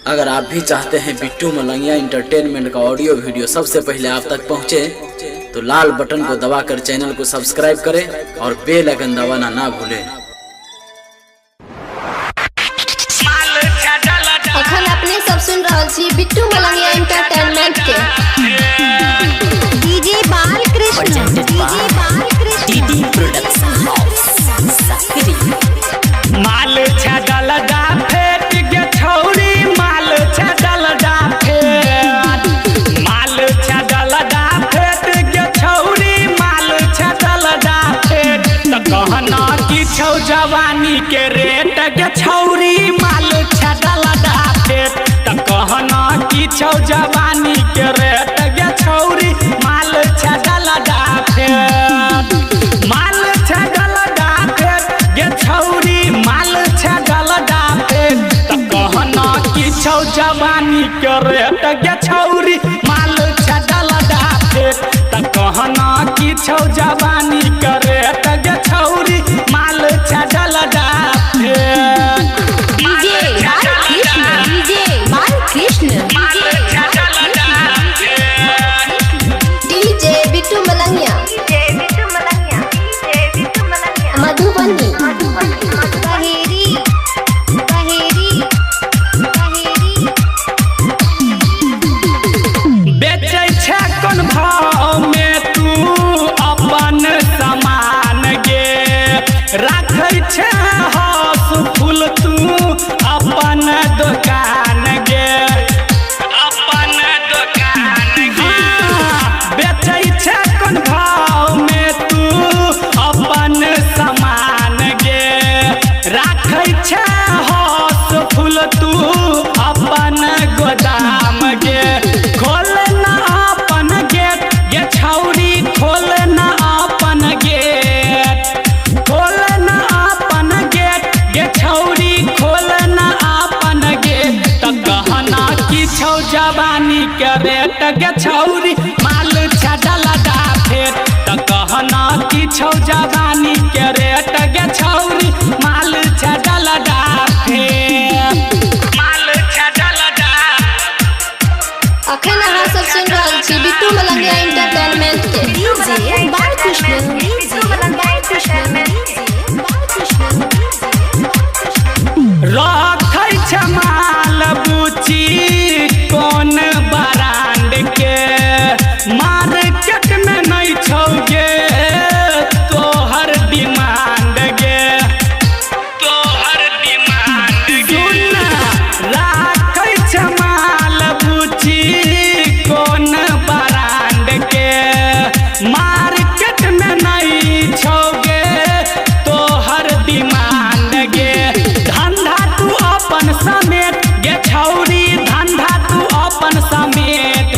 अगर आप भी चाहते हैं बिट्टू मलंगिया इंटरटेनमेंट का ऑडियो वीडियो सबसे पहले आप तक पहुंचे, तो लाल बटन को दबाकर चैनल को सब्सक्राइब करें और बेल आइकन दबाना ना भूलें। अखन अपने सब सुन रहा छी बिट्टू मलंगिया इंटरटेनमेंट के डीजे बालकृष्ण टीडी प्रोडक्शन हाउस सकरी। माल छडल दा फेट गे छौरी, माल छडल दा फेट, माल छडल दा फेट गे छौरी, माल छडल दा फेट। त कहना की छौ जवानी के रेट गे छौरी, माल छडल दा फेट। त कहना की छौ जवानी के रेट गे छौरी, माल छडल दा फेट, माल छडल दा फेट गे छौरी, माल छडल दा फेट। त कहना की छौ जवानी के रेट गे छौरी, माल छडल दा फेट। त कहना की छौ जवानी के रेट गे छौरी, माल छडल दा फेट। डीजे बालकृष्ण डीजे बिट्टू मलंगिया मधुबनी बेचै छै कोन भाव में तू अपन सामान गे, राखै छै हाथ फूल तू अपन दुकान गे, अपन दुकान गे। बेचै छै कोन भाव में तू अपन सामान गे, राखै छै हाथ फूल तू अपन गोदाम गे। खोल ना अपन गेट गे छौरी, खोल ना अपन गेट, खोल ना अपन गेट गे छौरी, खोल ना अपन गेट। त कहना की छौ जवानी के रेट गे छौरी, माल छडल दा फेट। त कहना की छौ जवानी के रेट गे छौरी, माल छडल दा फेट, माल छडल दा। अखन अहाँ सब सुन रहा छी बिट्टू मलंगिया इंटरटेनमेंट के डीजे बालकृष्ण रखै छै माल बुची कोन ब्रांड के, मार्केट में नहीं छौ गे तोहर डिमांड गे, तोहर डिमांड गे। सुन राखै छै माल बुची कोन ब्रांड के, मार्केट में नहीं छौ गे तोहर डिमांड गे। धंधा तू अपन समेत गे छौरी, धंधा तू अपन समेत,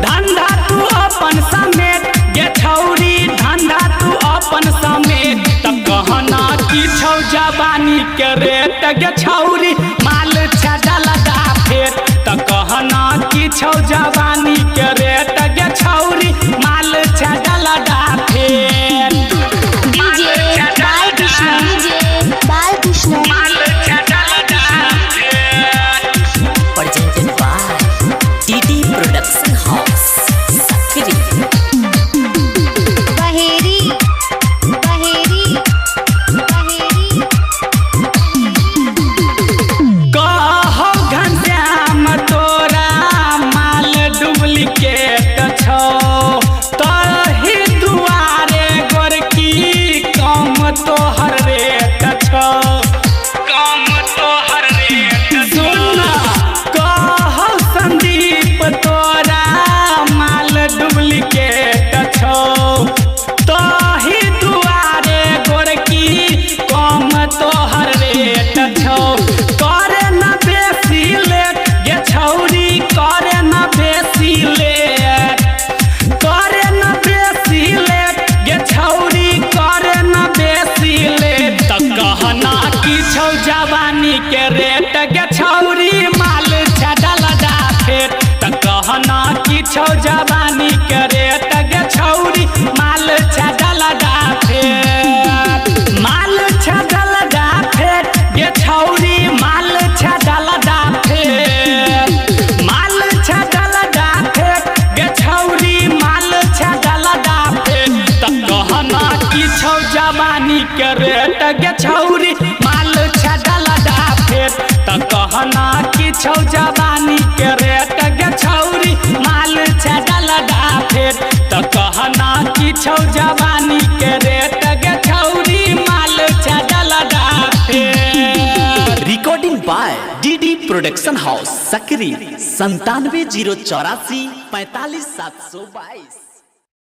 धंधा तू अपन समेत गे छौरी, धंधा तू अपन समेत। त कहना की छौ जवानी के रेट गे छौरी, माल छडल दा फेट। त कहना की छौ जवानी के रेट गे छौरी, माल छडल दा फेट। डीजे बालकृष्ण माल छडल दा फेट। प्रेजेंटेड बाय टीडी प्रोडक्शन हाउस सकरी। किछो जवानी के रेट गे छौरी माल छडल डा फेट त कहना किछो जवानी के रेट गे छौरी माल छडल डा फेट त कहना किछो जवानी के रेट गे छौरी माल छडल डा फेट। Recording by DD production house Sakri 97 084 45 722।